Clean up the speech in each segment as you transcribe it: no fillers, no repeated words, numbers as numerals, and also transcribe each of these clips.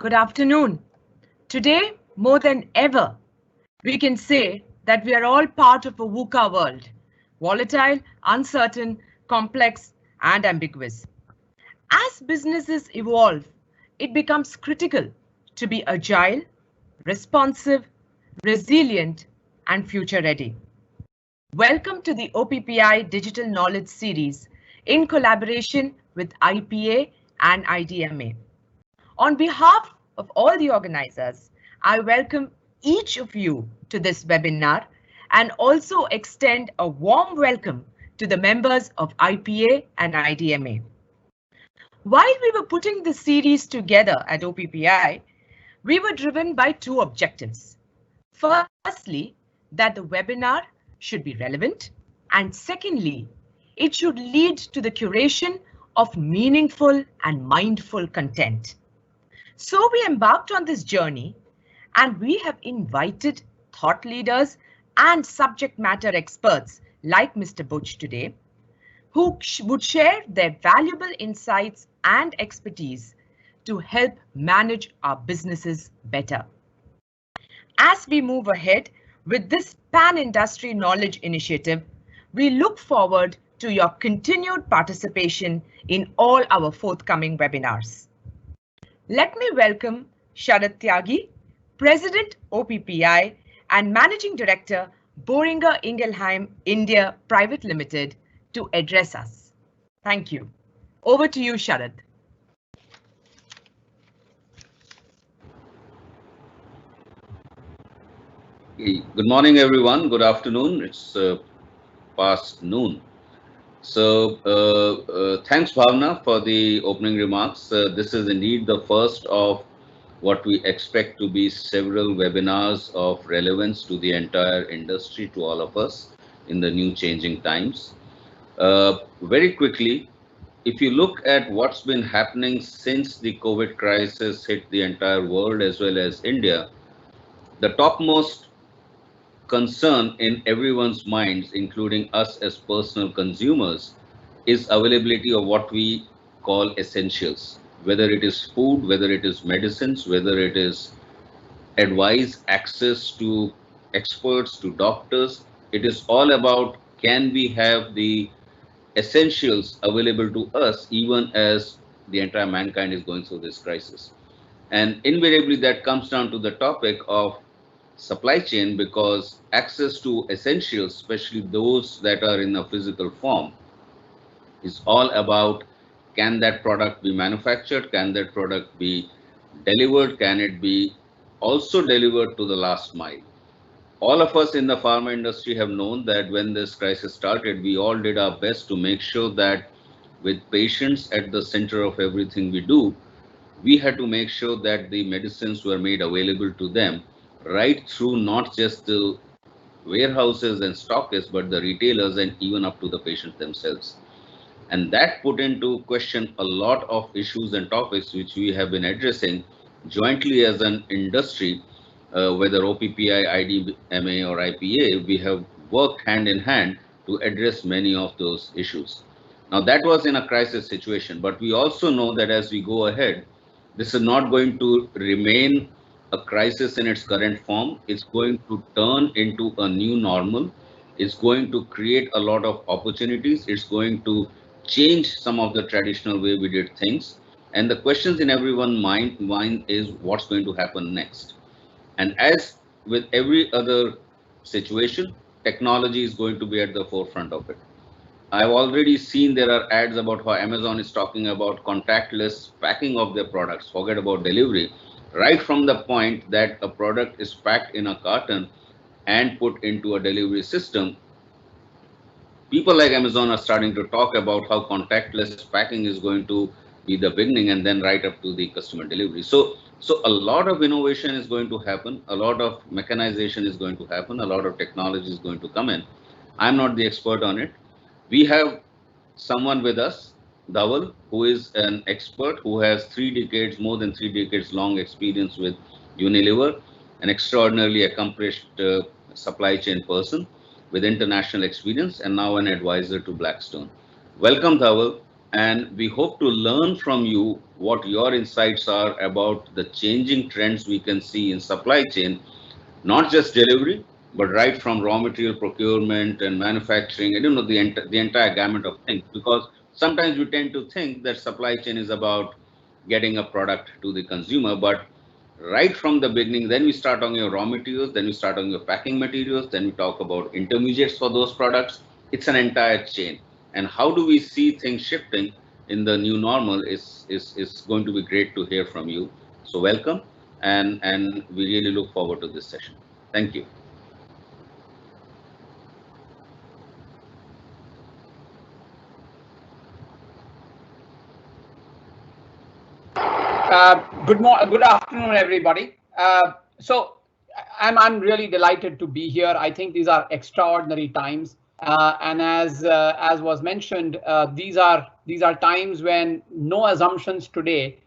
Good afternoon. Today, more than ever, we can say that we are all part of a VUCA world, volatile, uncertain, complex, and ambiguous. As businesses evolve, it becomes critical to be agile, responsive, resilient, and future ready. Welcome to the OPPI Digital Knowledge Series in collaboration with IPA and IDMA. On behalf of all the organizers, I welcome each of you to this webinar and also extend a warm welcome to the members of IPA and IDMA. While we were putting this series together at OPPI, we were driven by two objectives. Firstly, that the webinar should be relevant, and secondly, it should lead to the curation of meaningful and mindful content. So we embarked on this journey and we have invited thought leaders and subject matter experts like Mr. Buch today, who would share their valuable insights and expertise to help manage our businesses better. As we move ahead with this pan-industry knowledge initiative, we look forward to your continued participation in all our forthcoming webinars. Let me welcome Sharad Tyagi, President OPPI and Managing Director, Boehringer Ingelheim India Private Limited, to address us. Thank you. Over to you, Sharad. Good morning, everyone. Good afternoon. It's past noon. So thanks, Bhavna, for the opening remarks. This is indeed the first of what we expect to be several webinars of relevance to the entire industry, to all of us in the new changing times. Very quickly, if you look at what's been happening since the COVID crisis hit the entire world as well as India, the topmost concern in everyone's minds, including us as personal consumers, is availability of what we call essentials, whether it is food, whether it is medicines, whether it is advice, access to experts, to doctors. It is all about, can we have the essentials available to us even as the entire mankind is going through this crisis. And invariably that comes down to the topic of supply chain, because access to essentials, especially those that are in a physical form, is all about, can that product be manufactured, can that product be delivered, can it be also delivered to the last mile. All of us in the pharma industry have known that when this crisis started, we all did our best to make sure that with patients at the center of everything we do, we had to make sure that the medicines were made available to them right through not just the warehouses and stockists, but the retailers and even up to the patients themselves. And that put into question a lot of issues and topics which we have been addressing jointly as an industry, whether OPPI, IDMA or IPA, we have worked hand in hand to address many of those issues. Now that was in a crisis situation, but we also know that as we go ahead, this is not going to remain a crisis in its current form. It's going to turn into a new normal. It's going to create a lot of opportunities. It's going to change some of the traditional way we did things. And the questions in everyone's mind is what's going to happen next. And as with every other situation, technology is going to be at the forefront of it. I've already seen there are ads about how Amazon is talking about contactless packing of their products, forget about delivery, right from the point that a product is packed in a carton and put into a delivery system. People like Amazon are starting to talk about how contactless packing is going to be the beginning and then right up to the customer delivery. So a lot of innovation is going to happen, a lot of mechanization is going to happen, a lot of technology is going to come in. I'm not the expert on it. We have someone with us, Dhaval, who is an expert who has 3 decades, more than 3 decades long experience with Unilever, an extraordinarily accomplished supply chain person with international experience and now an advisor to Blackstone. Welcome, Dhaval, and we hope to learn from you what your insights are about the changing trends we can see in supply chain, not just delivery, but right from raw material procurement and manufacturing, and the entire gamut of things. Because sometimes we tend to think that supply chain is about getting a product to the consumer, but right from the beginning, then we start on your raw materials, then we start on your packing materials, then we talk about intermediates for those products. It's an entire chain. And how do we see things shifting in the new normal is going to be great to hear from you. So welcome, and we really look forward to this session. Thank you. Good afternoon, everybody. I'm really delighted to be here. I think these are extraordinary times, and as was mentioned, these are times when no assumptions today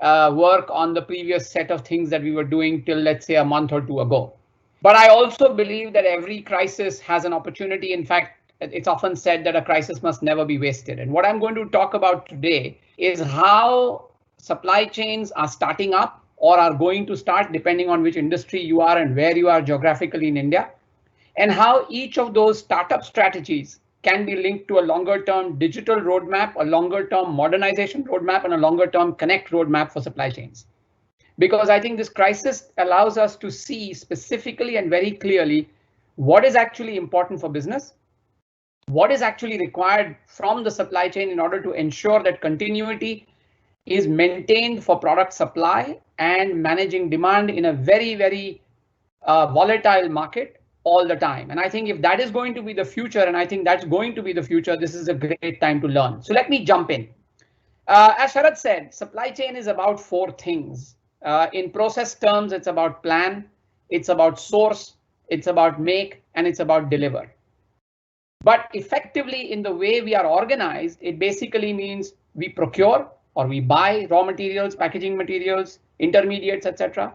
work on the previous set of things that we were doing till, let's say, a month or two ago. But I also believe that every crisis has an opportunity. In fact, it's often said that a crisis must never be wasted. And what I'm going to talk about today is how supply chains are starting up or are going to start, depending on which industry you are and where you are geographically in India, and how each of those startup strategies can be linked to a longer term digital roadmap, a longer term modernization roadmap, and a longer term connect roadmap for supply chains. Because I think this crisis allows us to see specifically and very clearly what is actually important for business, what is actually required from the supply chain in order to ensure that continuity is maintained for product supply and managing demand in a very, very volatile market all the time. And I think if that is going to be the future, and I think that's going to be the future, this is a great time to learn. So let me jump in. As Sharad said, supply chain is about four things. In process terms, it's about plan, it's about source, it's about make, and it's about deliver. But effectively, in the way we are organized, it basically means we procure or we buy raw materials, packaging materials, intermediates, etc.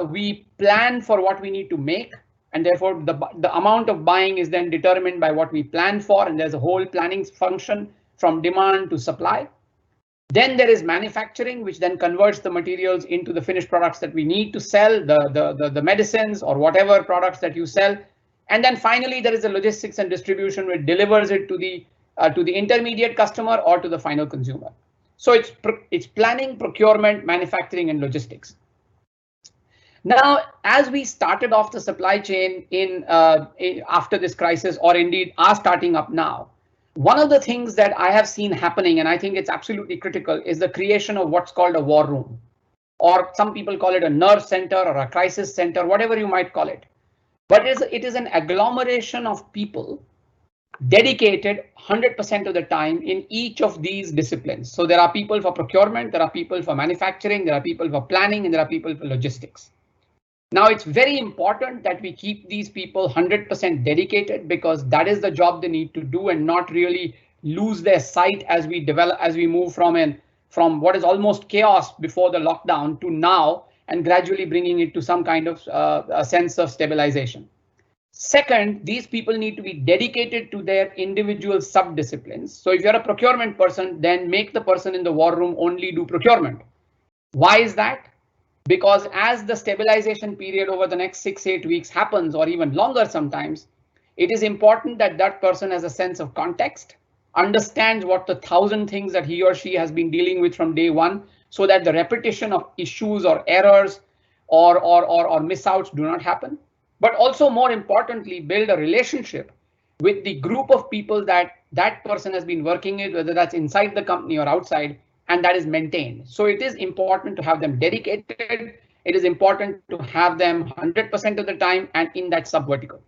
We plan for what we need to make, and therefore the amount of buying is then determined by what we plan for, and there's a whole planning function from demand to supply. Then there is manufacturing, which then converts the materials into the finished products that we need to sell, the medicines or whatever products that you sell. And then finally, there is the logistics and distribution, which delivers it to the intermediate customer or to the final consumer. So it's planning, procurement, manufacturing, and logistics. Now, as we started off the supply chain after this crisis, or indeed are starting up now, one of the things that I have seen happening, and I think it's absolutely critical, is the creation of what's called a war room, or some people call it a nerve center or a crisis center, whatever you might call it. But it is an agglomeration of people dedicated 100% of the time in each of these disciplines. So there are people for procurement, there are people for manufacturing, there are people for planning, and there are people for logistics. Now, it's very important that we keep these people 100% dedicated, because that is the job they need to do, and not really lose their sight as we move from what is almost chaos before the lockdown to now, and gradually bringing it to some kind of a sense of stabilization. Second, these people need to be dedicated to their individual sub-disciplines. So if you're a procurement person, then make the person in the war room only do procurement. Why is that? Because as the stabilization period over the next 6-8 weeks happens, or even longer sometimes, it is important that that person has a sense of context, understands what the 1,000 things that he or she has been dealing with from day one, so that the repetition of issues or errors or miss-outs do not happen. But also, more importantly, build a relationship with the group of people that person has been working with, whether that's inside the company or outside, and that is maintained. So it is important to have them dedicated. It is important to have them 100% of the time and in that sub-vertical.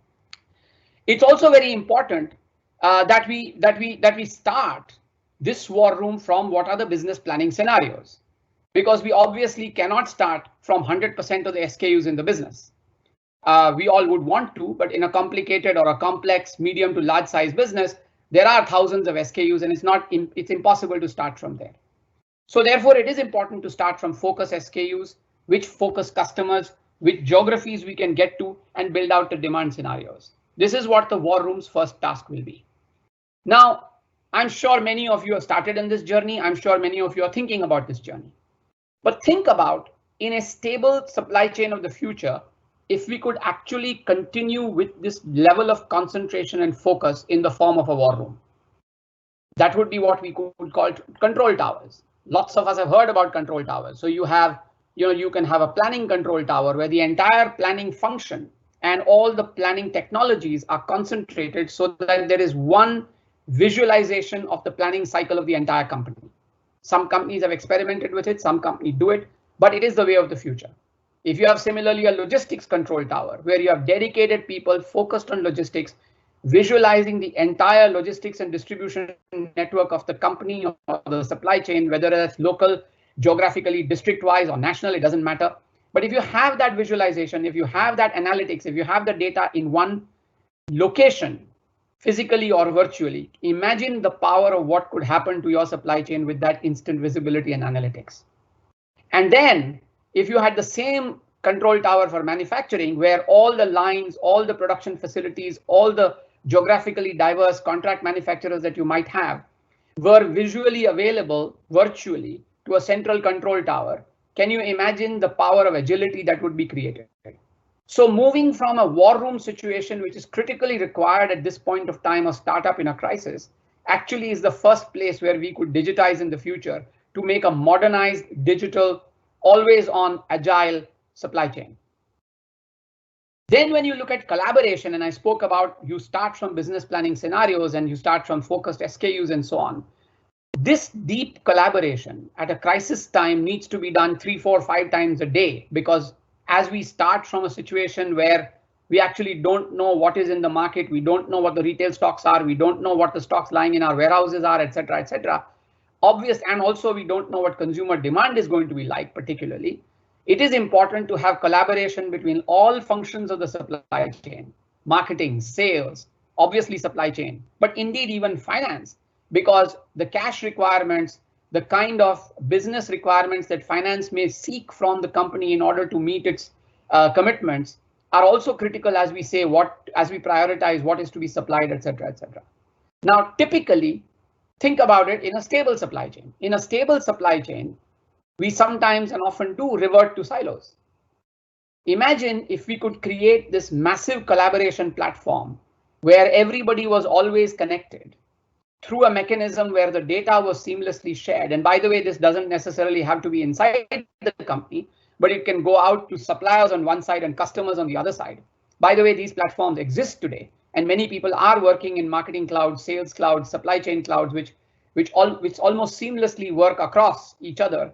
It's also very important that we start this war room from what are the business planning scenarios, because we obviously cannot start from 100% of the SKUs in the business. We all would want to, but in a complicated or a complex medium to large size business, there are thousands of SKUs, and it's impossible to start from there. So therefore, it is important to start from focus SKUs, which focus customers, which geographies we can get to, and build out the demand scenarios. This is what the war room's first task will be. Now, I'm sure many of you have started on this journey. I'm sure many of you are thinking about this journey. But think about, in a stable supply chain of the future, if we could actually continue with this level of concentration and focus in the form of a war room. That would be what we could call control towers. Lots of us have heard about control towers. So you can have a planning control tower where the entire planning function and all the planning technologies are concentrated so that there is one visualization of the planning cycle of the entire company. Some companies have experimented with it, some companies do it, but it is the way of the future. If you have similarly a logistics control tower where you have dedicated people focused on logistics, visualizing the entire logistics and distribution network of the company or the supply chain, whether it's local, geographically, district-wise or national, it doesn't matter. But if you have that visualization, if you have that analytics, if you have the data in one location, physically or virtually, imagine the power of what could happen to your supply chain with that instant visibility and analytics. And then if you had the same control tower for manufacturing, where all the lines, all the production facilities, all the geographically diverse contract manufacturers that you might have were visually available virtually to a central control tower, can you imagine the power of agility that would be created? So moving from a war room situation, which is critically required at this point of time of startup in a crisis, actually is the first place where we could digitize in the future to make a modernized, digital, always on, agile supply chain. Then when you look at collaboration, and I spoke about you start from business planning scenarios and you start from focused SKUs and so on. This deep collaboration at a crisis time needs to be done 3, 4, 5 times a day, because as we start from a situation where we actually don't know what is in the market, we don't know what the retail stocks are, we don't know what the stocks lying in our warehouses are, etc., etc. Obvious, and also we don't know what consumer demand is going to be like particularly. It is important to have collaboration between all functions of the supply chain, marketing, sales, obviously supply chain, but indeed even finance, because the cash requirements, the kind of business requirements that finance may seek from the company in order to meet its commitments are also critical as we say as we prioritize what is to be supplied, etc., etc. Now, typically, think about it in a stable supply chain. In a stable supply chain, we sometimes and often do revert to silos. Imagine if we could create this massive collaboration platform where everybody was always connected through a mechanism where the data was seamlessly shared. And by the way, this doesn't necessarily have to be inside the company, but it can go out to suppliers on one side and customers on the other side. By the way, these platforms exist today, and many people are working in marketing clouds, sales clouds, supply chain clouds, which almost seamlessly work across each other.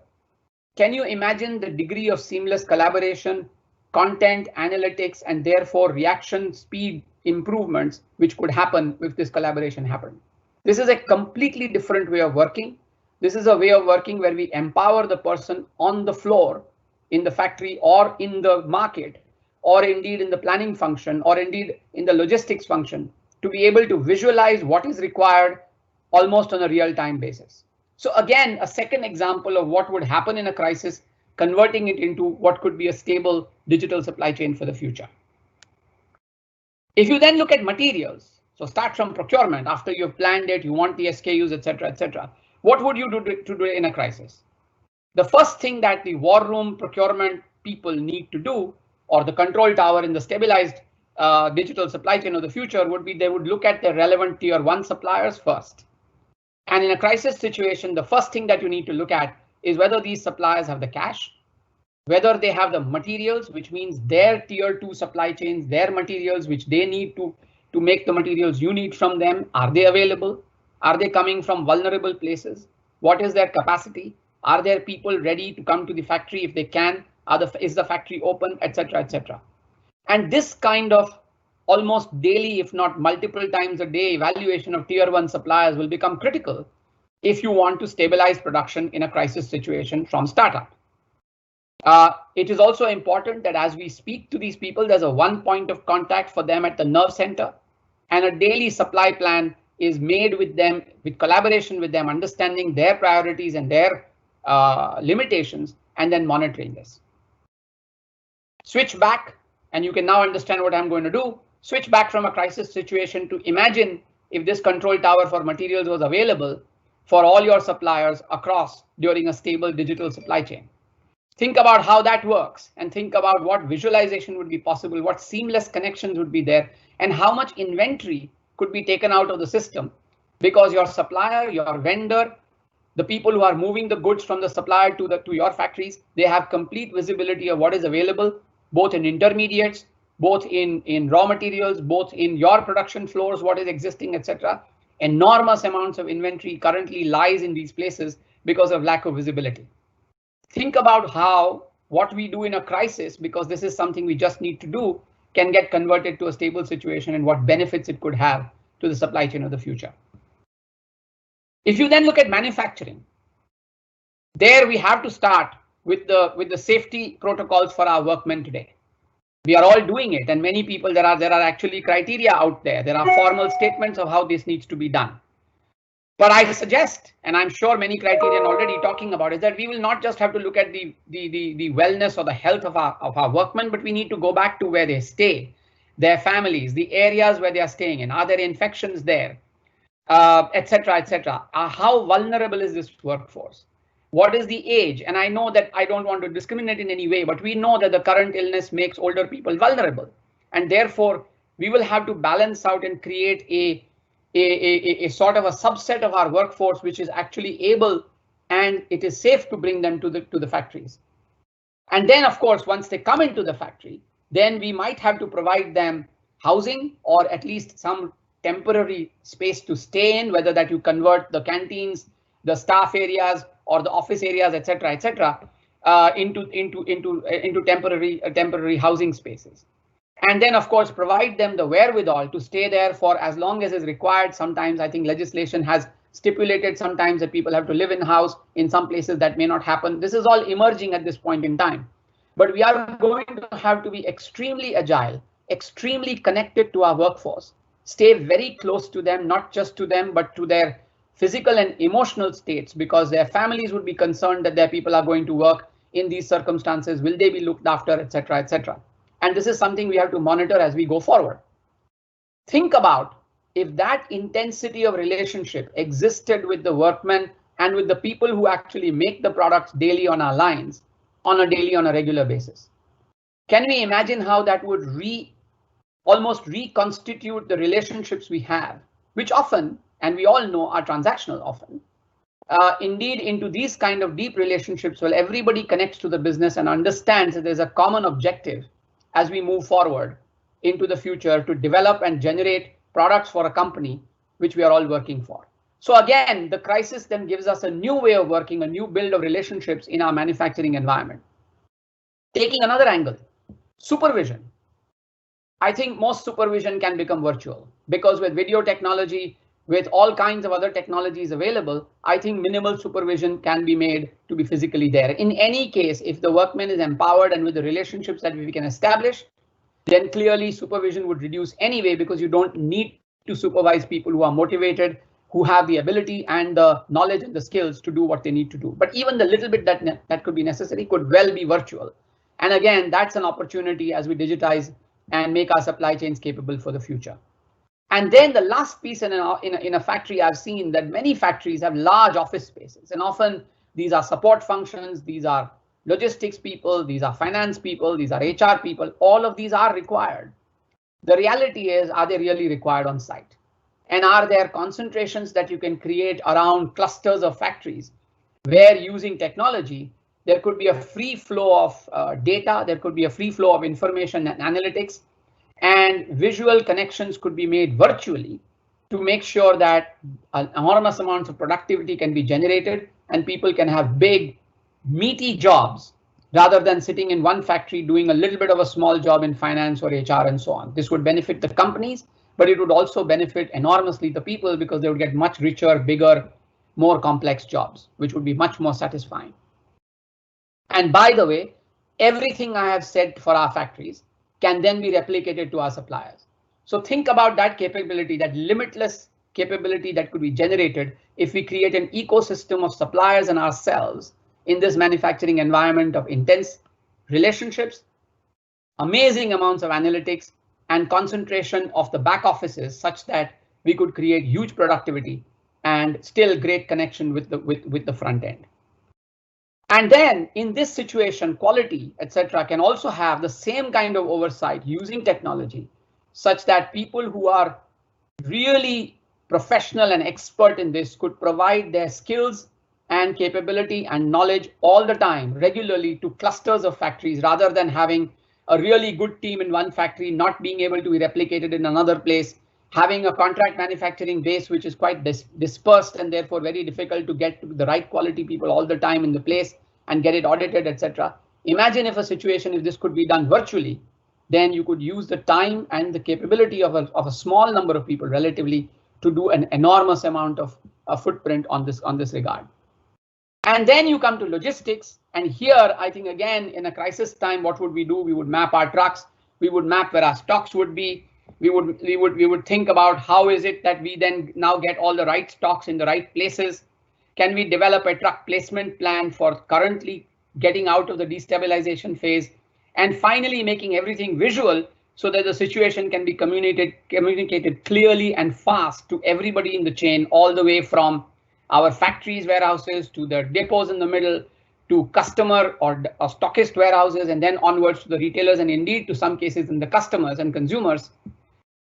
Can you imagine the degree of seamless collaboration, content, analytics, and therefore reaction speed improvements which could happen if this collaboration happened? This is a completely different way of working. This is a way of working where we empower the person on the floor in the factory or in the market, or indeed in the planning function, or indeed in the logistics function, to be able to visualize what is required almost on a real-time basis. So again, a second example of what would happen in a crisis, converting it into what could be a stable digital supply chain for the future. If you then look at materials, so start from procurement. After you've planned it, you want the SKUs, etc., etc. What would you do to do it in a crisis? The first thing that the war room procurement people need to do, or the control tower in the stabilized digital supply chain of the future, would be they would look at the relevant tier 1 suppliers first. And in a crisis situation, the first thing that you need to look at is whether these suppliers have the cash, whether they have the materials, which means their tier 2 supply chains, their materials, which they need to make the materials you need from them. Are they available? Are they coming from vulnerable places? What is their capacity? Are there people ready to come to the factory if they can? Is the factory open, etc., etc. And this kind of almost daily, if not multiple times a day, evaluation of tier 1 suppliers will become critical if you want to stabilize production in a crisis situation from startup. It is also important that as we speak to these people, there's a one point of contact for them at the nerve center, and a daily supply plan is made with them, with collaboration with them, understanding their priorities and their limitations, and then monitoring this. Switch back, and you can now understand what I'm going to do. Switch back from a crisis situation to imagine if this control tower for materials was available for all your suppliers across during a stable digital supply chain. Think about how that works and think about what visualization would be possible, what seamless connections would be there, and how much inventory could be taken out of the system because your supplier, your vendor, the people who are moving the goods from the supplier to your factories, they have complete visibility of what is available, both in intermediates, both in raw materials, both in your production floors, what is existing, etc. Enormous amounts of inventory currently lies in these places because of lack of visibility. Think about how what we do in a crisis, because this is something we just need to do, can get converted to a stable situation and what benefits it could have to the supply chain of the future. If you then look at manufacturing, there we have to start with the safety protocols for our workmen today. We are all doing it, and many people, there are actually criteria out there. There are formal statements of how this needs to be done. But I suggest, and I'm sure many criterion already talking about, is that we will not just have to look at the wellness or the health of our workmen, but we need to go back to where they stay, their families, the areas where they are staying in. Are there infections there? Etc. etc. How vulnerable is this workforce? What is the age? And I know that I don't want to discriminate in any way, but we know that the current illness makes older people vulnerable. And therefore, we will have to balance out and create a sort of a subset of our workforce which is actually able and it is safe to bring them to the factories. And then, of course, once they come into the factory, then we might have to provide them housing or at least some temporary space to stay in, whether that you convert the canteens, the staff areas, or the office areas, etc., etc., into temporary housing spaces. And then, of course, provide them the wherewithal to stay there for as long as is required. Sometimes I think legislation has stipulated sometimes that people have to live in house. In some places that may not happen. This is all emerging at this point in time. But we are going to have to be extremely agile, extremely connected to our workforce. Stay very close to them, not just to them, but to their physical and emotional states, because their families would be concerned that their people are going to work in these circumstances. Will they be looked after, etc., etc. And this is something we have to monitor as we go forward. Think about if that intensity of relationship existed with the workmen and with the people who actually make the products daily on our lines on a regular basis. Can we imagine how that would almost reconstitute the relationships we have, which often, and we all know, are transactional often. Indeed, into these kind of deep relationships, well, everybody connects to the business and understands that there's a common objective as we move forward into the future to develop and generate products for a company, which we are all working for. So again, the crisis then gives us a new way of working, a new build of relationships in our manufacturing environment. Taking another angle, supervision. I think most supervision can become virtual because with video technology, with all kinds of other technologies available, I think minimal supervision can be made to be physically there. In any case, if the workman is empowered and with the relationships that we can establish, then clearly supervision would reduce anyway because you don't need to supervise people who are motivated, who have the ability and the knowledge and the skills to do what they need to do. But even the little bit that could be necessary could well be virtual. And again, that's an opportunity as we digitize and make our supply chains capable for the future. And then the last piece in a factory, I've seen that many factories have large office spaces, and often these are support functions, these are logistics people, these are finance people, these are HR people, all of these are required. The reality is, are they really required on site? And are there concentrations that you can create around clusters of factories where using technology, there could be a free flow of data, there could be a free flow of information and analytics, and visual connections could be made virtually to make sure that enormous amounts of productivity can be generated and people can have big, meaty jobs rather than sitting in one factory doing a little bit of a small job in finance or HR and so on. This would benefit the companies, but it would also benefit enormously the people because they would get much richer, bigger, more complex jobs, which would be much more satisfying. And by the way, everything I have said for our factories can then be replicated to our suppliers. So think about that capability, that limitless capability that could be generated if we create an ecosystem of suppliers and ourselves in this manufacturing environment of intense relationships, amazing amounts of analytics, and concentration of the back offices such that we could create huge productivity and still great connection with the front end. And then in this situation, quality, etc., can also have the same kind of oversight using technology, such that people who are really professional and expert in this could provide their skills and capability and knowledge all the time, regularly, to clusters of factories, rather than having a really good team in one factory not being able to be replicated in another place, having a contract manufacturing base which is quite dispersed and therefore very difficult to get to the right quality people all the time in the place and get it audited, etc. Imagine if a situation, if this could be done virtually, then you could use the time and the capability of a small number of people relatively to do an enormous amount of footprint on this regard. And then you come to logistics. And here, I think, again, in a crisis time, what would we do? We would map our trucks. We would map where our stocks would be. We would think about how is it that we then now get all the right stocks in the right places. Can we develop a truck placement plan for currently getting out of the destabilization phase? And finally, making everything visual so that the situation can be communicated clearly and fast to everybody in the chain, all the way from our factories, warehouses, to the depots in the middle, to customer or stockist warehouses, and then onwards to the retailers, and indeed to some cases in the customers and consumers.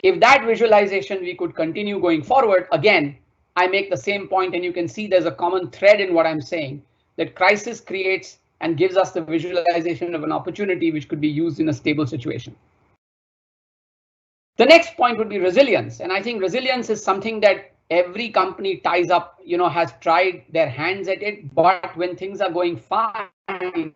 If that visualization we could continue going forward, again, I make the same point, and you can see there's a common thread in what I'm saying, that crisis creates and gives us the visualization of an opportunity which could be used in a stable situation. The next point would be resilience. And I think resilience is something that every company ties up, has tried their hands at it. But when things are going fine,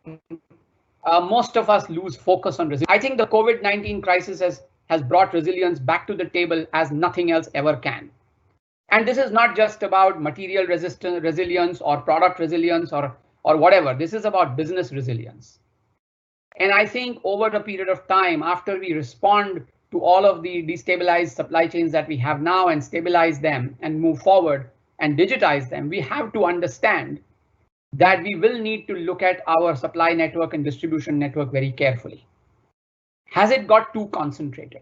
most of us lose focus on resilience. I think the COVID-19 crisis has brought resilience back to the table as nothing else ever can. And this is not just about material resilience or product resilience or whatever. This is about business resilience. And I think over a period of time, after we respond to all of the destabilized supply chains that we have now and stabilize them and move forward and digitize them, we have to understand that we will need to look at our supply network and distribution network very carefully. Has it got too concentrated?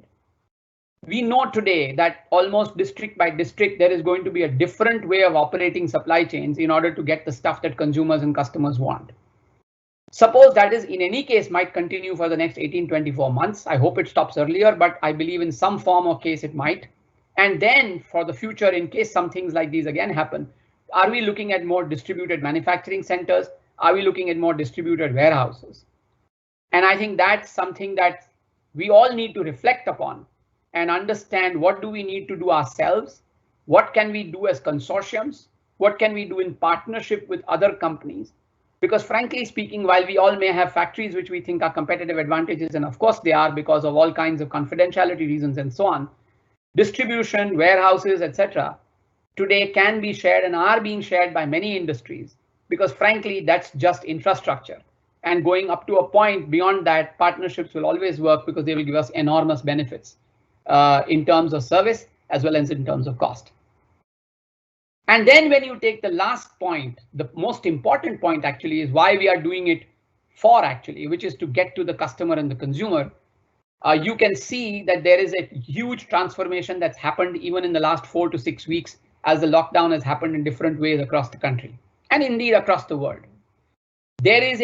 We know today that almost district by district, there is going to be a different way of operating supply chains in order to get the stuff that consumers and customers want. Suppose that is in any case might continue for the next 18-24 months. I hope it stops earlier, but I believe in some form or case it might. And then for the future, in case some things like these again happen, are we looking at more distributed manufacturing centers? Are we looking at more distributed warehouses? And I think that's something that we all need to reflect upon and understand, what do we need to do ourselves? What can we do as consortiums? What can we do in partnership with other companies? Because frankly speaking, while we all may have factories which we think are competitive advantages, and of course they are because of all kinds of confidentiality reasons and so on, distribution, warehouses, etc., today can be shared and are being shared by many industries, because frankly, that's just infrastructure. And going up to a point beyond that, partnerships will always work because they will give us enormous benefits in terms of service as well as in terms of cost. And then when you take the last point, the most important point actually is why we are doing it for actually, which is to get to the customer and the consumer. You can see that there is a huge transformation that's happened even in the last 4 to 6 weeks as the lockdown has happened in different ways across the country and indeed across the world. There is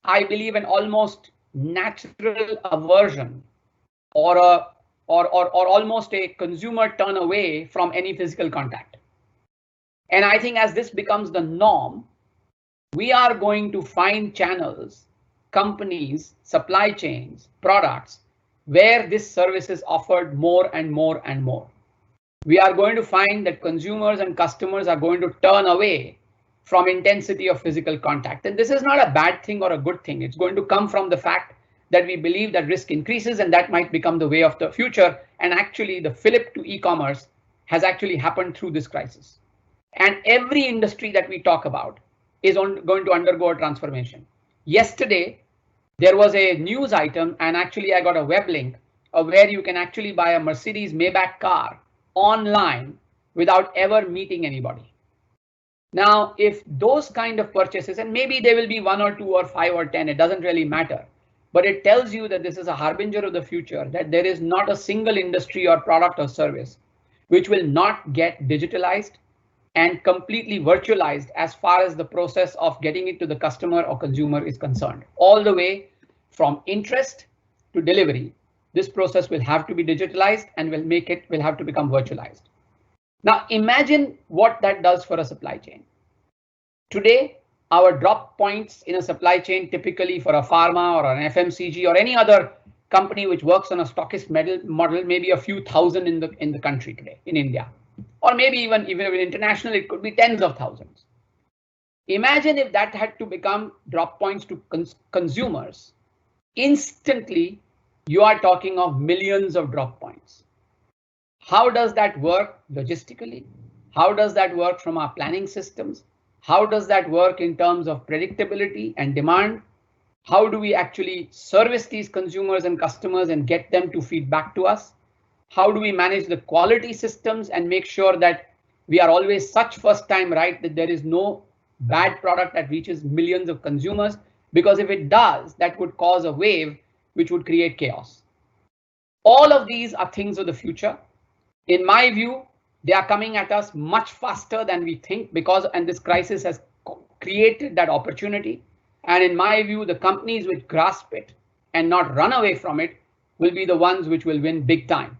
I believe, an almost natural aversion or almost a consumer turn away from any physical contact. And I think as this becomes the norm, we are going to find channels, companies, supply chains, products where this service is offered more and more and more. We are going to find that consumers and customers are going to turn away from intensity of physical contact. And this is not a bad thing or a good thing. It's going to come from the fact that we believe that risk increases and that might become the way of the future. And actually the flip to e-commerce has actually happened through this crisis. And every industry that we talk about is going to undergo a transformation. Yesterday, there was a news item, and actually I got a web link of where you can actually buy a Mercedes Maybach car online without ever meeting anybody. Now, if those kind of purchases, and maybe there will be 1 or 2 or 5 or 10, it doesn't really matter, but it tells you that this is a harbinger of the future, that there is not a single industry or product or service which will not get digitalized and completely virtualized as far as the process of getting it to the customer or consumer is concerned. All the way from interest to delivery, this process will have to be digitalized and will have to become virtualized. Now imagine what that does for a supply chain. Today, our drop points in a supply chain, typically for a pharma or an FMCG or any other company which works on a stockist model, maybe a few thousand in the country today in India, or maybe even international, it could be tens of thousands. Imagine if that had to become drop points to consumers. Instantly, you are talking of millions of drop points. How does that work logistically? How does that work from our planning systems? How does that work in terms of predictability and demand? How do we actually service these consumers and customers and get them to feed back to us? How do we manage the quality systems and make sure that we are always such first time right that there is no bad product that reaches millions of consumers? Because if it does, that would cause a wave which would create chaos. All of these are things of the future. In my view, they are coming at us much faster than we think and this crisis has created that opportunity. And in my view, the companies which grasp it and not run away from it will be the ones which will win big time.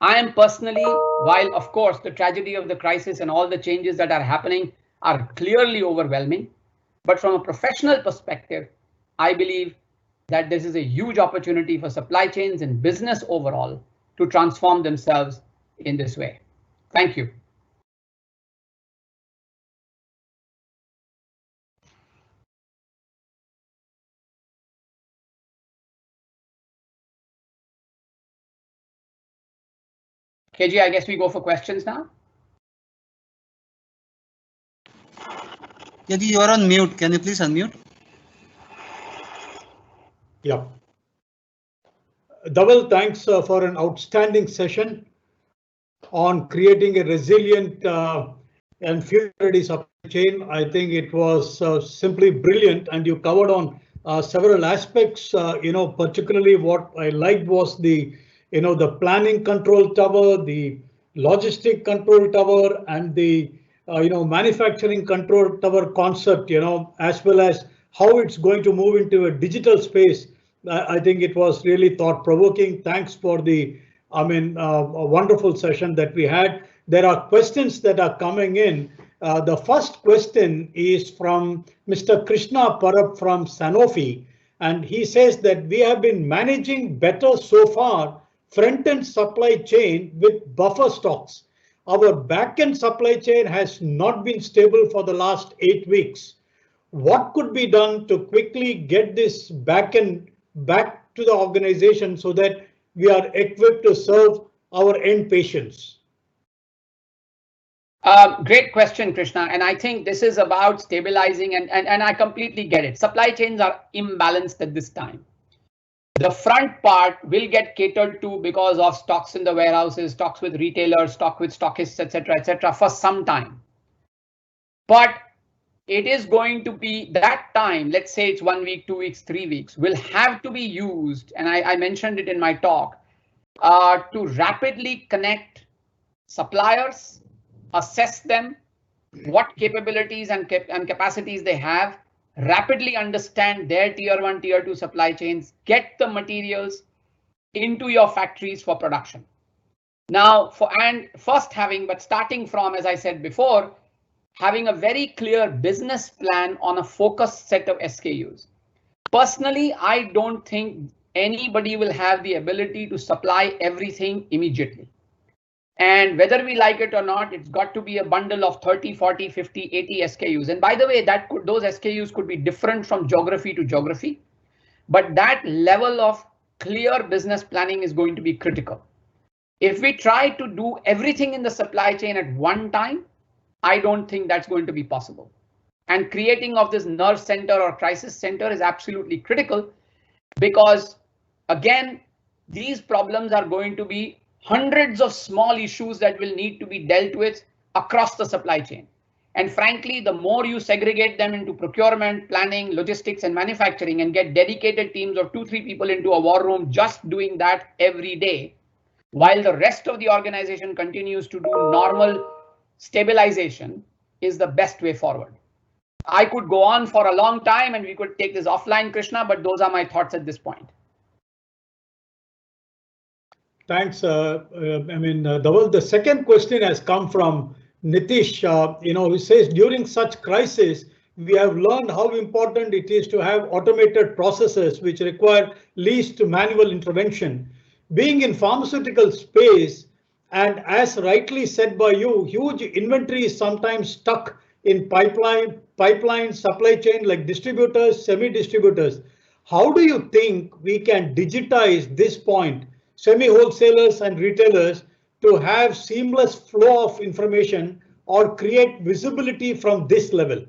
I am personally, while of course the tragedy of the crisis and all the changes that are happening are clearly overwhelming, but from a professional perspective, I believe that this is a huge opportunity for supply chains and business overall to transform themselves in this way. Thank you. KG, I guess we go for questions now. KG, you are on mute. Can you please unmute? Yeah. Dhaval, thanks for an outstanding session on creating a resilient and future-ready supply chain. I think it was simply brilliant, and you covered on several aspects. Particularly what I liked was the planning control tower, the logistic control tower, and the manufacturing control tower concept. As well as how it's going to move into a digital space. I think it was really thought-provoking. Thanks for the a wonderful session that we had. There are questions that are coming in. The first question is from Mr. Krishna Parab from Sanofi, and he says that we have been managing better so far front-end supply chain with buffer stocks. Our back-end supply chain has not been stable for the last 8 weeks. What could be done to quickly get this back-end back to the organization so that we are equipped to serve our end patients? Great question, Krishna. And I think this is about stabilizing and I completely get it. Supply chains are imbalanced at this time. The front part will get catered to because of stocks in the warehouses, stocks with retailers, stock with stockists, etc., for some time. But it is going to be that time, let's say it's 1 week, 2 weeks, 3 weeks, will have to be used, and I mentioned it in my talk, to rapidly connect suppliers, assess them, what capabilities and capacities they have, rapidly understand their tier 1, tier 2 supply chains, get the materials into your factories for production. Now, starting from, as I said before, having a very clear business plan on a focused set of SKUs. Personally, I don't think anybody will have the ability to supply everything immediately. And whether we like it or not, it's got to be a bundle of 30, 40, 50, 80 SKUs. And by the way, those SKUs could be different from geography to geography. But that level of clear business planning is going to be critical. If we try to do everything in the supply chain at one time, I don't think that's going to be possible. And creating of this nerve center or crisis center is absolutely critical because, again, these problems are going to be hundreds of small issues that will need to be dealt with across the supply chain. And frankly, the more you segregate them into procurement, planning, logistics, and manufacturing and get dedicated teams of 2-3 people into a war room just doing that every day, while the rest of the organization continues to do normal stabilization, is the best way forward. I could go on for a long time and we could take this offline, Krishna, but those are my thoughts at this point. Thanks. Dhaval, the second question has come from Nitish, who says during such crisis, we have learned how important it is to have automated processes which require least manual intervention. Being in pharmaceutical space, and as rightly said by you, huge inventory is sometimes stuck in pipeline supply chain like distributors, semi-distributors. How do you think we can digitize this point, semi-wholesalers and retailers, to have seamless flow of information or create visibility from this level?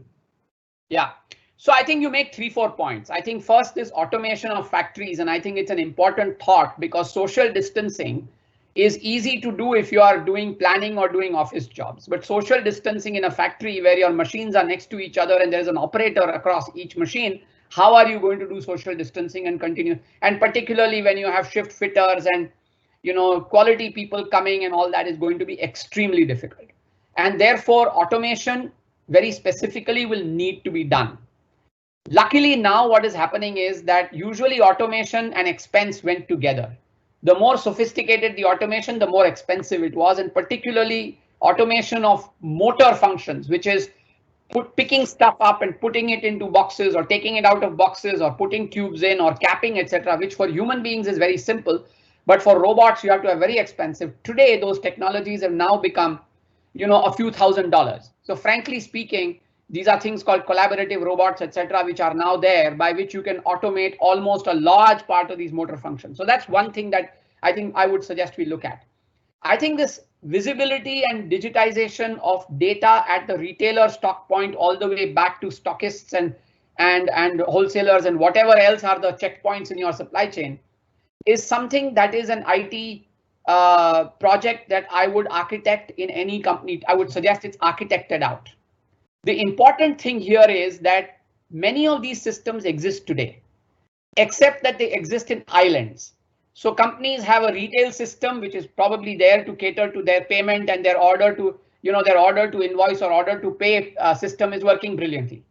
Yeah, so I think you make 3-4 points. I think first is automation of factories, and I think it's an important thought because social distancing is easy to do if you are doing planning or doing office jobs. But social distancing in a factory where your machines are next to each other and there's an operator across each machine, how are you going to do social distancing and continue? And particularly when you have shift fitters and quality people coming and all that is going to be extremely difficult. And therefore, automation very specifically will need to be done. Luckily, now what is happening is that usually automation and expense went together. The more sophisticated the automation, the more expensive it was, and particularly automation of motor functions, which is picking stuff up and putting it into boxes or taking it out of boxes or putting tubes in or capping, etc., which for human beings is very simple. But for robots, you have to have very expensive. Today, those technologies have now become, a few $1,000s. So frankly speaking, these are things called collaborative robots, etc., which are now there by which you can automate almost a large part of these motor functions. So that's one thing that I think I would suggest we look at. I think this visibility and digitization of data at the retailer stock point all the way back to stockists and wholesalers and whatever else are the checkpoints in your supply chain is something that is an IT project that I would architect in any company. I would suggest it's architected out. The important thing here is that many of these systems exist today, except that they exist in islands. So companies have a retail system which is probably there to cater to their payment and their order to, their order to invoice or order to pay system is working brilliantly.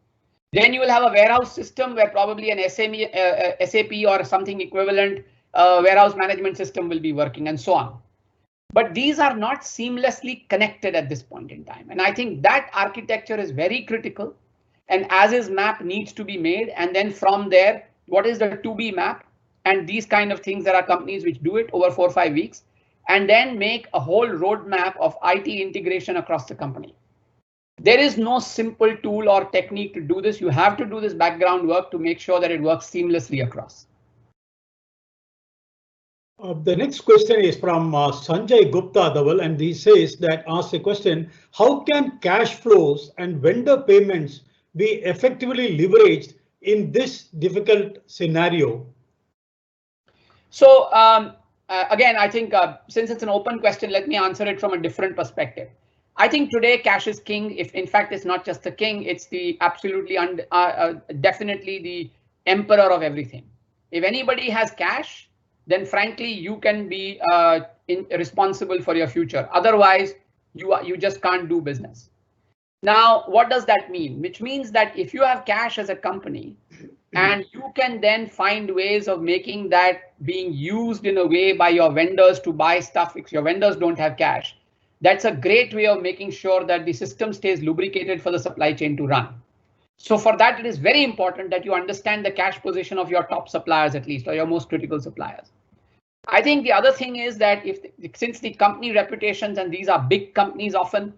Then you will have a warehouse system where probably an SAP or something equivalent warehouse management system will be working and so on. But these are not seamlessly connected at this point in time. And I think that architecture is very critical. And as is map needs to be made. And then from there, what is the to be map? And these kind of things, there are companies which do it over 4 or 5 weeks and then make a whole roadmap of IT integration across the company. There is no simple tool or technique to do this. You have to do this background work to make sure that it works seamlessly across. The next question is from Sanjay Gupta, Dhaval, and he says that asks a question: how can cash flows and vendor payments be effectively leveraged in this difficult scenario? So again, I think since it's an open question, let me answer it from a different perspective. I think today cash is king. If in fact it's not just the king, it's the absolutely definitely the emperor of everything. If anybody has cash, then frankly you can be responsible for your future. Otherwise, you just can't do business. Now, what does that mean? Which means that if you have cash as a company and you can then find ways of making that being used in a way by your vendors to buy stuff if your vendors don't have cash, that's a great way of making sure that the system stays lubricated for the supply chain to run. So for that, it is very important that you understand the cash position of your top suppliers, at least, or your most critical suppliers. I think the other thing is that since the company reputations, and these are big companies often,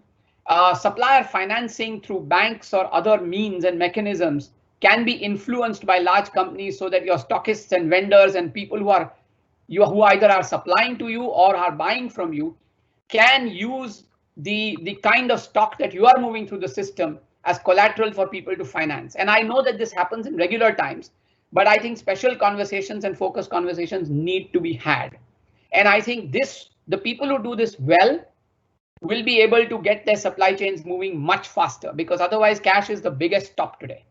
supplier financing through banks or other means and mechanisms can be influenced by large companies so that your stockists and vendors and people who either are supplying to you or are buying from you can use the kind of stock that you are moving through the system as collateral for people to finance. And I know that this happens in regular times, but I think special conversations and focused conversations need to be had. And I think the people who do this well will be able to get their supply chains moving much faster, because otherwise cash is the biggest stop today.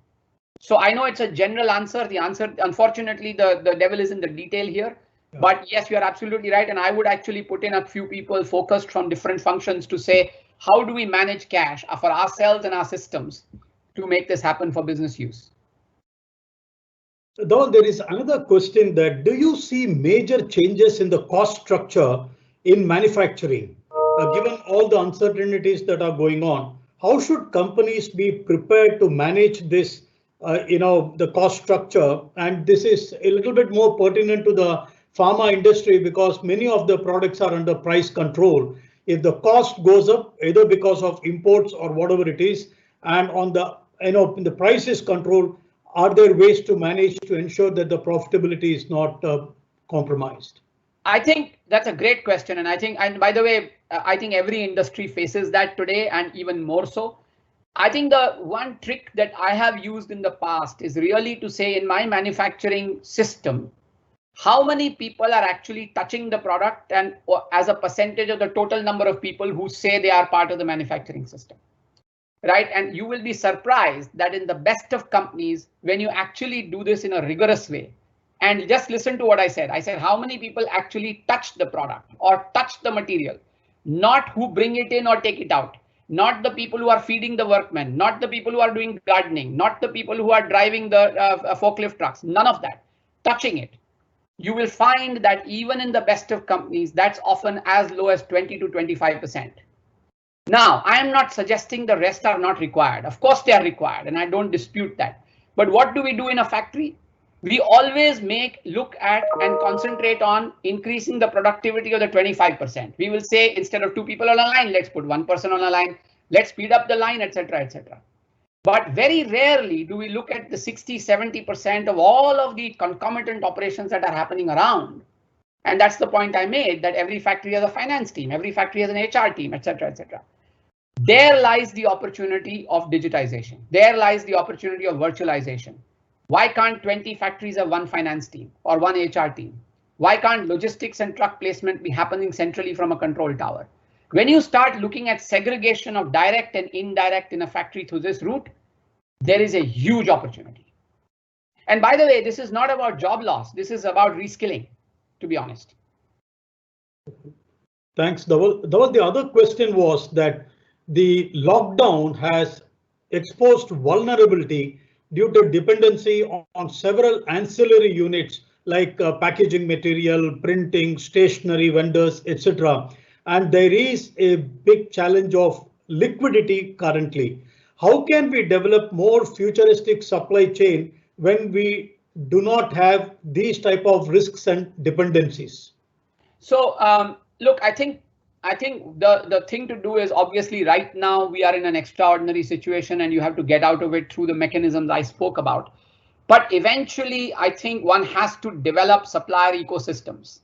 So I know it's a general answer. The answer, unfortunately, the devil is in the detail here. But yes, you are absolutely right. And I would actually put in a few people focused from different functions to say, how do we manage cash for ourselves and our systems to make this happen for business use? Though there is another question that do you see major changes in the cost structure in manufacturing? Given all the uncertainties that are going on, how should companies be prepared to manage this, the cost structure? And this is a little bit more pertinent to the pharma industry because many of the products are under price control. If the cost goes up, either because of imports or whatever it is, and on the, the price is controlled, are there ways to manage to ensure that the profitability is not compromised? I think that's a great question. And I think, and by the way, I think every industry faces that today and even more so. I think the one trick that I have used in the past is really to say in my manufacturing system, how many people are actually touching the product and as a percentage of the total number of people who say they are part of the manufacturing system. Right. And you will be surprised that in the best of companies, when you actually do this in a rigorous way, and just listen to what I said. I said, how many people actually touch the product or touch the material, not who bring it in or take it out, not the people who are feeding the workmen, not the people who are doing gardening, not the people who are driving the forklift trucks, none of that, touching it. You will find that even in the best of companies, that's often as low as 20 to 25%. Now, I am not suggesting the rest are not required. Of course, they are required, and I don't dispute that. But what do we do in a factory? We always look at and concentrate on increasing the productivity of the 25%. We will say instead of 2 people on a line, let's put 1 person on a line. Let's speed up the line, etc., etc. But very rarely do we look at the 60, 70% of all of the concomitant operations that are happening around. And that's the point I made, that every factory has a finance team, every factory has an HR team, etc., etc. There lies the opportunity of digitization. There lies the opportunity of virtualization. Why can't 20 factories have one finance team or one HR team? Why can't logistics and truck placement be happening centrally from a control tower? When you start looking at segregation of direct and indirect in a factory through this route, there is a huge opportunity. And by the way, this is not about job loss. This is about reskilling, to be honest. Thanks, Dhaval. Dhaval, the other question was that the lockdown has exposed vulnerability due to dependency on several ancillary units like packaging material, printing, stationery vendors, etc. And there is a big challenge of liquidity currently. How can we develop more futuristic supply chain when we do not have these type of risks and dependencies? So look, I think the thing to do is obviously right now we are in an extraordinary situation and you have to get out of it through the mechanisms I spoke about. But eventually, I think one has to develop supplier ecosystems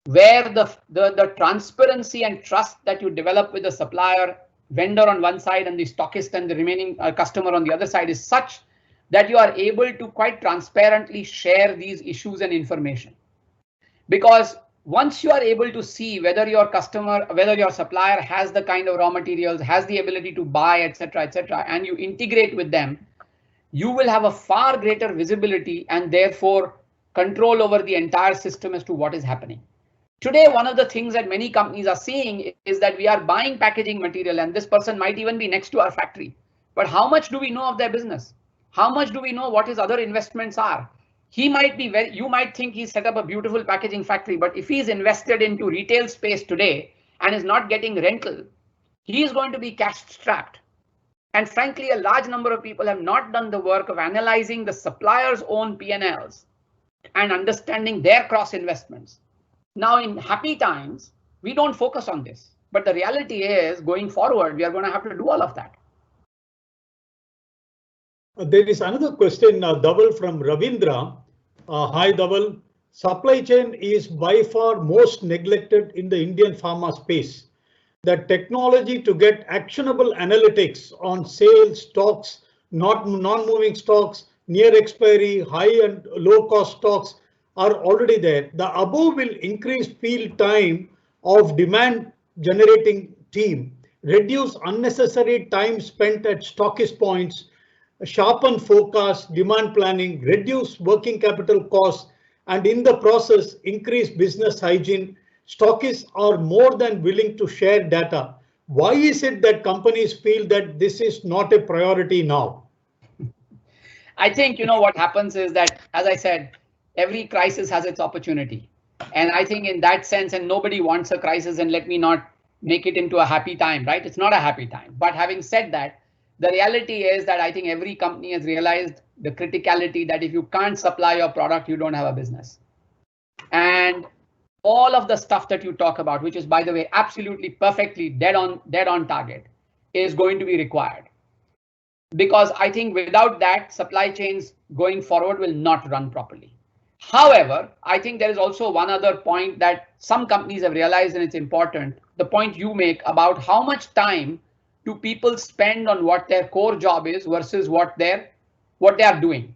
where the transparency and trust that you develop with the supplier vendor on one side and the stockist and the remaining customer on the other side is such that you are able to quite transparently share these issues and information. Because once you are able to see whether your customer, whether your supplier has the kind of raw materials, has the ability to buy, etc., and you integrate with them, you will have a far greater visibility and therefore control over the entire system as to what is happening. Today, one of the things that many companies are seeing is that we are buying packaging material and this person might even be next to our factory. But how much do we know of their business? How much do we know what his other investments are? He might be you might think he's set up a beautiful packaging factory, but if he's invested into retail space today and is not getting rental, he is going to be cash strapped. And frankly, a large number of people have not done the work of analyzing the supplier's own P&Ls and understanding their cross investments. Now, in happy times, we don't focus on this. But the reality is, going forward, we are going to have to do all of that. There is another question, Dhaval from Ravindra. Hi, Dhaval. Supply chain is by far most neglected in the Indian pharma space. The technology to get actionable analytics on sales, stocks, non-moving stocks, near expiry, high and low cost stocks are already there. The above will increase field time of demand generating team, reduce unnecessary time spent at stockist points, sharpen forecast, demand planning, reduce working capital costs, and in the process increase business hygiene. Stockists are more than willing to share data. Why is it that companies feel that this is not a priority now? I think, what happens is that, as I said, every crisis has its opportunity. And I think in that sense, and nobody wants a crisis, and let me not make it into a happy time, right? It's not a happy time. But having said that, the reality is that I think every company has realized the criticality that if you can't supply your product, you don't have a business. And all of the stuff that you talk about, which is, by the way, absolutely perfectly dead on target, is going to be required. Because I think without that, supply chains going forward will not run properly. However, I think there is also one other point that some companies have realized, and it's important, the point you make about how much time do people spend on what their core job is versus what they are doing.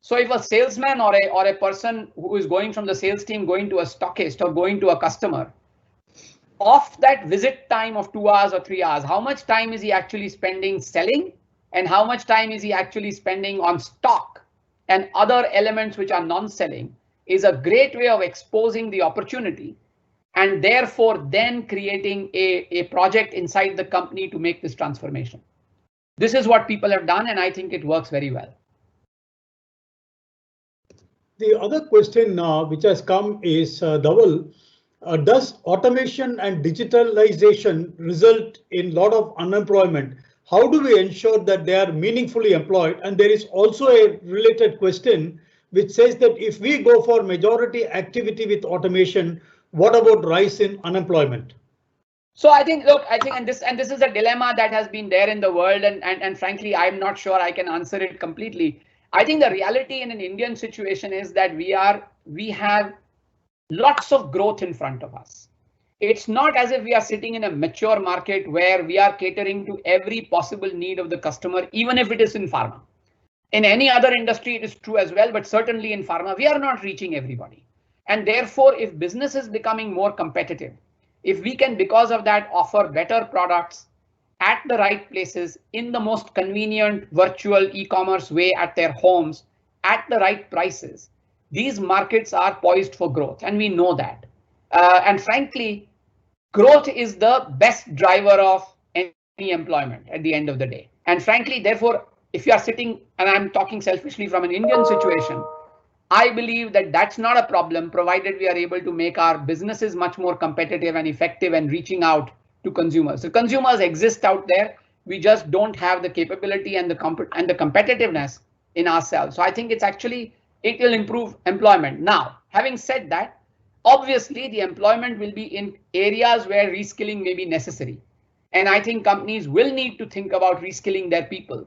So if a salesman or a person who is going from the sales team going to a stockist or going to a customer, of that visit time of 2 hours or 3 hours, how much time is he actually spending selling? And how much time is he actually spending on stock and other elements which are non-selling is a great way of exposing the opportunity and therefore then creating a project inside the company to make this transformation. This is what people have done, and I think it works very well. The other question which has come is, Dhaval, does automation and digitalization result in a lot of unemployment? How do we ensure that they are meaningfully employed? And there is also a related question which says that if we go for majority activity with automation, what about rise in unemployment? So I think, look, and this is a dilemma that has been there in the world, and frankly, I'm not sure I can answer it completely. I think the reality in an Indian situation is that we have lots of growth in front of us. It's not as if we are sitting in a mature market where we are catering to every possible need of the customer, even if it is in pharma. In any other industry, it is true as well, but certainly in pharma, we are not reaching everybody. And therefore, if business is becoming more competitive, if we can, because of that, offer better products at the right places in the most convenient virtual e-commerce way at their homes at the right prices, these markets are poised for growth, and we know that. And frankly, growth is the best driver of any employment at the end of the day. And frankly, therefore, if you are sitting, and I'm talking selfishly from an Indian situation, I believe that that's not a problem, provided we are able to make our businesses much more competitive and effective and reaching out to consumers. So consumers exist out there. We just don't have the capability and the competitiveness in ourselves. So I think it will improve employment. Now, having said that, obviously the employment will be in areas where reskilling may be necessary. And I think companies will need to think about reskilling their people.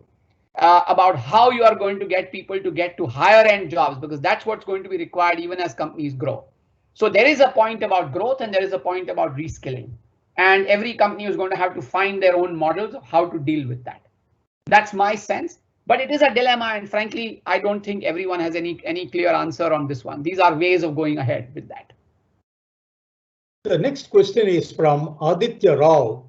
About how you are going to get people to get to higher end jobs, because that's what's going to be required even as companies grow. So there is a point about growth and there is a point about reskilling. And every company is going to have to find their own models of how to deal with that. That's my sense, but it is a dilemma. And frankly, I don't think everyone has any clear answer on this one. These are ways of going ahead with that. The next question is from Aditya Rao.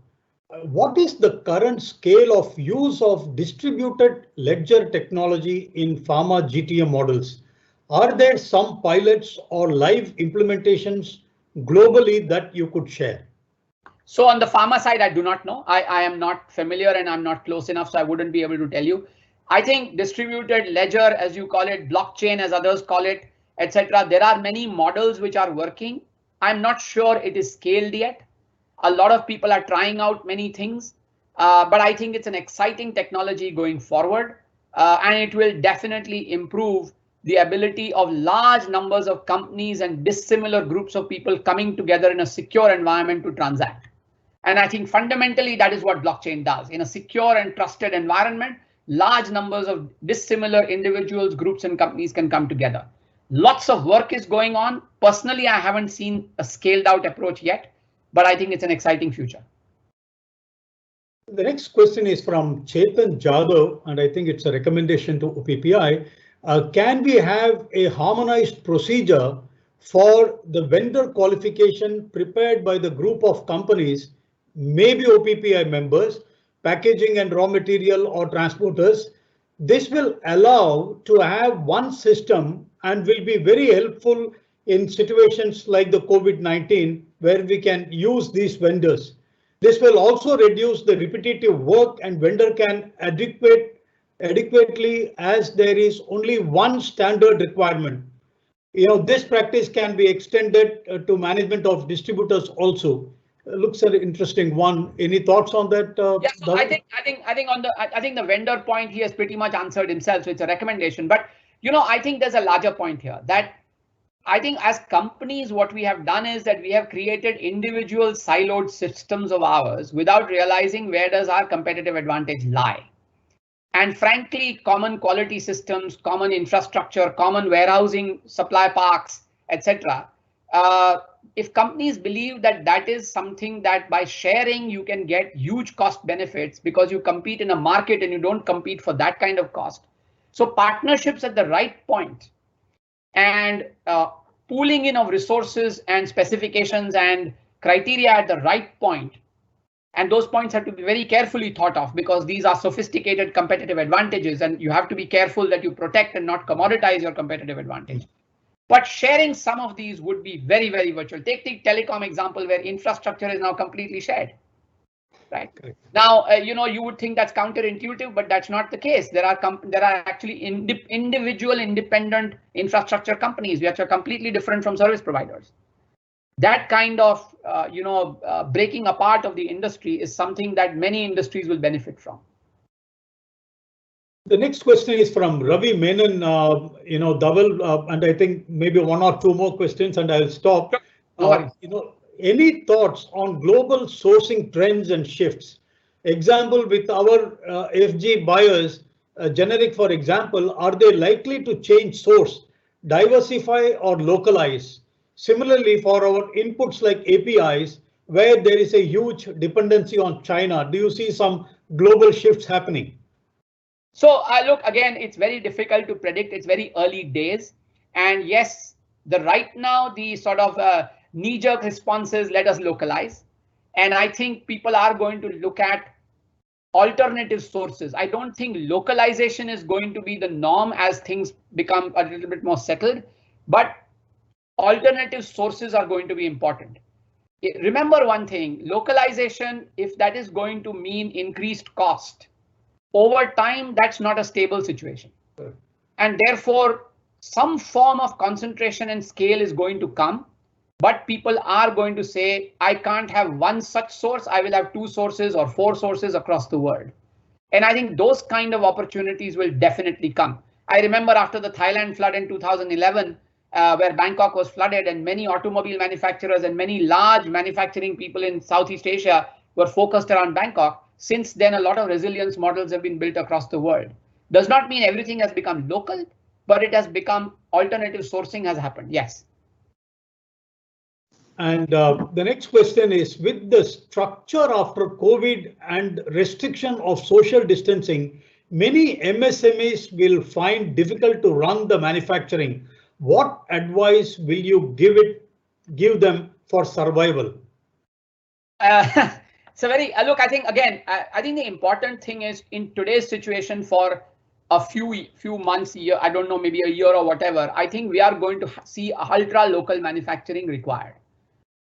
What is the current scale of use of distributed ledger technology in pharma GTM models? Are there some pilots or live implementations globally that you could share? So on the pharma side, I do not know. I am not familiar and I'm not close enough, so I wouldn't be able to tell you. I think distributed ledger, as you call it, blockchain, as others call it, etc. There are many models which are working. I'm not sure it is scaled yet. A lot of people are trying out many things, but I think it's an exciting technology going forward, and it will definitely improve the ability of large numbers of companies and dissimilar groups of people coming together in a secure environment to transact. And I think fundamentally that is what blockchain does. In a secure and trusted environment, large numbers of dissimilar individuals, groups, and companies can come together. Lots of work is going on. Personally, I haven't seen a scaled out approach yet, but I think it's an exciting future. The next question is from Chetan Jadhav, and I think it's a recommendation to OPPI. Can we have a harmonized procedure for the vendor qualification prepared by the group of companies, maybe OPPI members, packaging and raw material or transporters? This will allow to have one system and will be very helpful in situations like the COVID-19, where we can use these vendors. This will also reduce the repetitive work, and vendor can adequately, as there is only one standard requirement. This practice can be extended to management of distributors also. Looks an interesting one. Any thoughts on that? Yeah, so I think the vendor point he has pretty much answered himself. So it's a recommendation. But I think there's a larger point here that I think as companies, what we have done is that we have created individual siloed systems of ours without realizing where does our competitive advantage lie. And frankly, common quality systems, common infrastructure, common warehousing, supply parks, etc. If companies believe that that is something that by sharing you can get huge cost benefits because you compete in a market and you don't compete for that kind of cost. So partnerships at the right point and pooling in of resources and specifications and criteria at the right point. And those points have to be very carefully thought of because these are sophisticated competitive advantages and you have to be careful that you protect and not commoditize your competitive advantage. But sharing some of these would be very, very virtual. Take the telecom example where infrastructure is now completely shared. Right now, you would think that's counterintuitive, but that's not the case. There are actually individual independent infrastructure companies which are completely different from service providers. That kind of breaking apart of the industry is something that many industries will benefit from. The next question is from Ravi Menon, Dhaval, and I think maybe one or two more questions, and I'll stop. Any thoughts on global sourcing trends and shifts? Example with our FG buyers, generic for example, are they likely to change source, diversify or localize? Similarly, for our inputs like APIs, where there is a huge dependency on China, do you see some global shifts happening? So look, again, it's very difficult to predict. It's very early days. And yes, right now, the sort of knee-jerk responses, let us localize. And I think people are going to look at alternative sources. I don't think localization is going to be the norm as things become a little bit more settled, but alternative sources are going to be important. Remember one thing, localization, if that is going to mean increased cost, over time, that's not a stable situation. And therefore, some form of concentration and scale is going to come. But people are going to say, I can't have one such source. I will have 2 sources or 4 sources across the world. And I think those kind of opportunities will definitely come. I remember after the Thailand flood in 2011, where Bangkok was flooded and many automobile manufacturers and many large manufacturing people in Southeast Asia were focused around Bangkok. Since then, a lot of resilience models have been built across the world. Does not mean everything has become local, but it has become alternative sourcing has happened. Yes. And the next question is, with the structure after COVID and restriction of social distancing, many MSMEs will find difficult to run the manufacturing. What advice will you give them for survival? So look, I think again, I think the important thing is in today's situation for a few months, year, I don't know, maybe a year or whatever, I think we are going to see ultra local manufacturing required.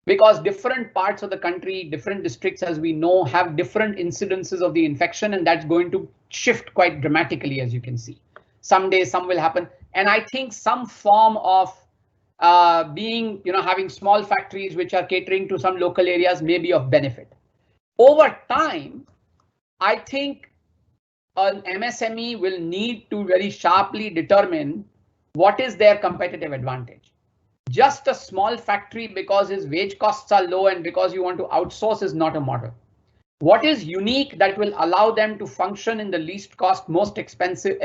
Because different parts of the country, different districts, as we know, have different incidences of the infection, and that's going to shift quite dramatically, as you can see. Some days, some will happen. And I think some form of having small factories which are catering to some local areas may be of benefit. Over time, I think an MSME will need to very sharply determine what is their competitive advantage. Just a small factory because his wage costs are low and because you want to outsource is not a model. What is unique that will allow them to function in the least cost, least expensive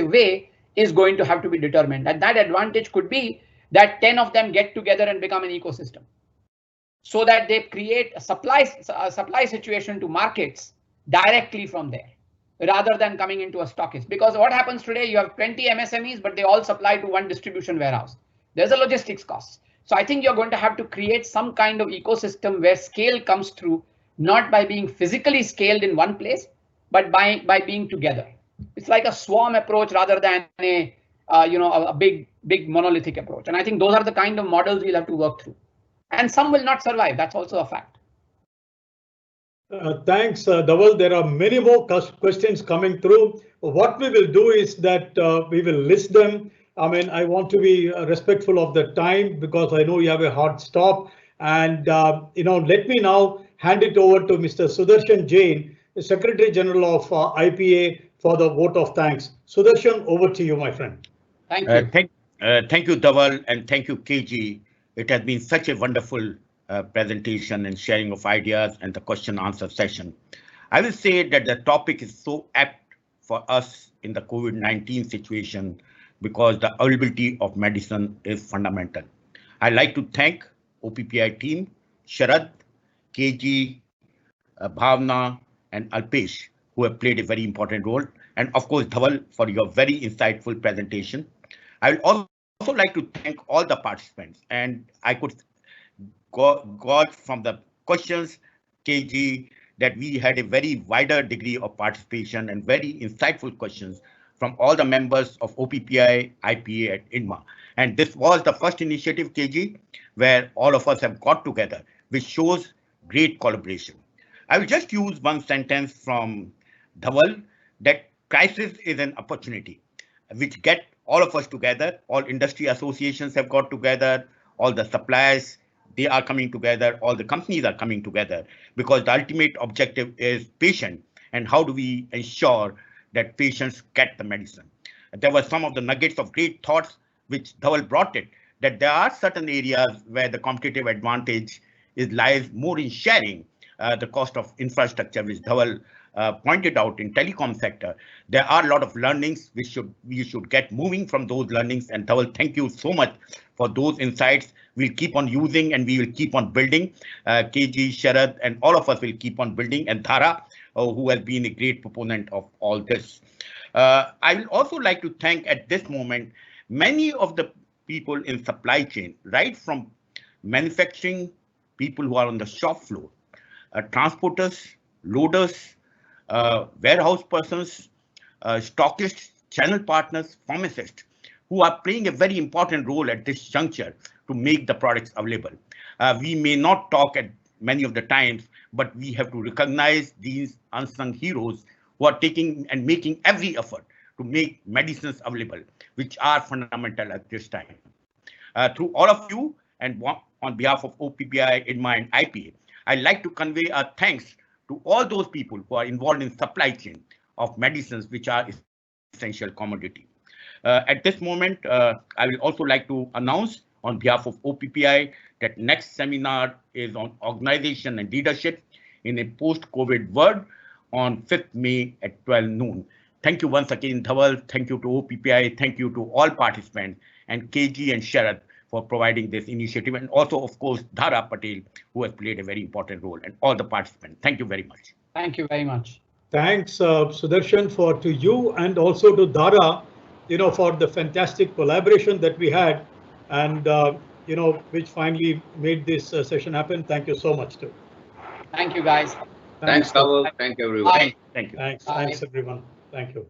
way is going to have to be determined. And that advantage could be that 10 of them get together and become an ecosystem so that they create a supply situation to markets directly from there rather than coming into a stockist. Because what happens today, you have 20 MSMEs, but they all supply to one distribution warehouse. There's a logistics cost. So I think you're going to have to create some kind of ecosystem where scale comes through, not by being physically scaled in one place, but by being together. It's like a swarm approach rather than a a big monolithic approach. And I think those are the kind of models we'll have to work through. And some will not survive. That's also a fact. Thanks, Dhaval. There are many more questions coming through. What we will do is that we will list them. I mean, I want to be respectful of the time because I know you have a hard stop. And, let me now hand it over to Mr. Sudarshan Jain, the Secretary General of IPA, for the vote of thanks. Sudarshan, over to you, my friend. Thank you. Thank you, Dhaval, and thank you, KG. It has been such a wonderful presentation and sharing of ideas and the question answer session. I will say that the topic is so apt for us in the COVID-19 situation because the availability of medicine is fundamental. I'd like to thank OPPI team, Sharad, KG, Bhavna, and Alpesh, who have played a very important role. And of course, Dhaval, for your very insightful presentation. I would also like to thank all the participants, and I could got from the questions, KG, that we had a very wider degree of participation and very insightful questions from all the members of OPPI, IPA, and INMA. And this was the first initiative, KG, where all of us have got together, which shows great collaboration. I will just use one sentence from Dhaval, that crisis is an opportunity, which get all of us together. All industry associations have got together, all the suppliers, they are coming together, all the companies are coming together, because the ultimate objective is patient and how do we ensure that patients get the medicine. There were some of the nuggets of great thoughts which Dhaval brought it, that there are certain areas where the competitive advantage lies more in sharing the cost of infrastructure, which Dhaval pointed out in telecom sector. There are a lot of learnings we should get moving from those learnings. And Dhaval, thank you so much for those insights. We'll keep on using and we will keep on building. KG, Sharad, and all of us will keep on building. And Dhara, who has been a great proponent of all this. I will also like to thank at this moment many of the people in supply chain, right from manufacturing, people who are on the shop floor, transporters, loaders, warehouse persons, stockists, channel partners, pharmacists, who are playing a very important role at this juncture to make the products available. We may not talk at many of the times, but we have to recognize these unsung heroes who are taking and making every effort to make medicines available, which are fundamental at this time. Through all of you and on behalf of OPPI, INMA, and IPA, I'd like to convey our thanks to all those people who are involved in supply chain of medicines, which are essential commodity. At this moment, I will also like to announce on behalf of OPPI that next seminar is on organization and leadership in a post-COVID world on 5th May at 12 noon. Thank you once again, Dhaval. Thank you to OPPI. Thank you to all participants and KG and Sharad for providing this initiative, and also, of course, Dhara Patel, who has played a very important role, and all the participants. Thank you very much. Thank you very much. Thanks, Sudarshan, to you and also to Dhara, for the fantastic collaboration that we had, and which finally made this session happen. Thank you so much, too. Thank you, guys. Thanks, Dhaval. Thank you, everyone. Bye. Thank you. Thanks, everyone. Thank you.